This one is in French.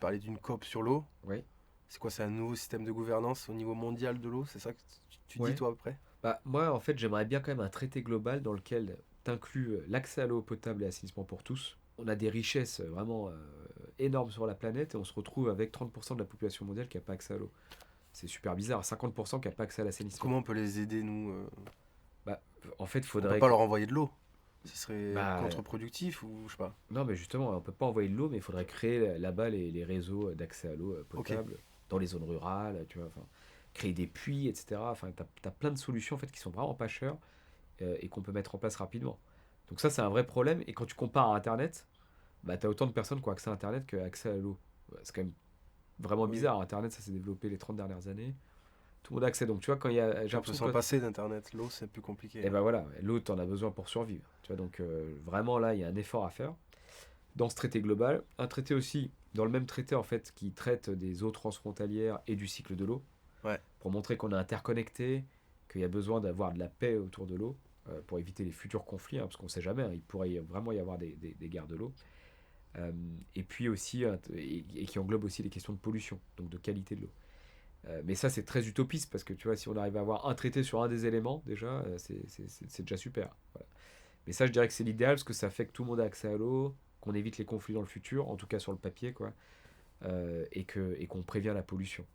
parlais d'une COP sur l'eau. Oui. C'est quoi, c'est un nouveau système de gouvernance au niveau mondial de l'eau? C'est ça que tu dis, Ouais. toi, à peu près? Bah, moi, en fait, j'aimerais bien quand même un traité global dans lequel t'inclus l'accès à l'eau potable et l'assainissement pour tous. On a des richesses vraiment énormes sur la planète et on se retrouve avec 30% de la population mondiale qui n'a pas accès à l'eau. C'est super bizarre, 50% qui n'a pas accès à l'assainissement. Comment on peut les aider, nous Bah, en fait, On peut faudrait pas que... leur envoyer de l'eau. Ce serait Bah, contre-productif ou je sais pas. non, mais justement, on peut pas envoyer de l'eau, mais il faudrait créer là-bas les réseaux d'accès à l'eau Ok. potable dans les zones rurales, tu vois, enfin, créer des puits, etc. Enfin, t'as plein de solutions en fait qui sont vraiment pas chères et qu'on peut mettre en place rapidement. Donc ça, c'est un vrai problème. Et quand tu compares à Internet, bah, tu as autant de personnes qui ont accès à Internet qu'accès à l'eau. Ouais, c'est quand même vraiment Oui. bizarre. Internet, ça s'est développé les 30 dernières années. Tout le monde a accès. Donc tu vois, quand il y a, j'ai On peut l'impression s'en que... passer d'Internet. L'eau, c'est plus compliqué, Et hein. ben voilà, l'eau, t'en as besoin pour survivre. Tu vois, donc vraiment là, il y a un effort à faire dans ce traité global. Un traité aussi, dans le même traité en fait, qui traite des eaux transfrontalières et du cycle de l'eau, Ouais. pour montrer qu'on est interconnecté, qu'il y a besoin d'avoir de la paix autour de l'eau, pour éviter les futurs conflits, hein, parce qu'on ne sait jamais, hein, il pourrait vraiment y avoir des guerres de l'eau. Et puis aussi, et qui englobe aussi les questions de pollution, donc de qualité de l'eau. Mais ça, c'est très utopiste, parce que tu vois, si on arrive à avoir un traité sur un des éléments, déjà, c'est déjà super. Voilà. Mais ça, je dirais que c'est l'idéal, parce que ça fait que tout le monde a accès à l'eau, qu'on évite les conflits dans le futur, en tout cas sur le papier, quoi, et qu'on prévient la pollution.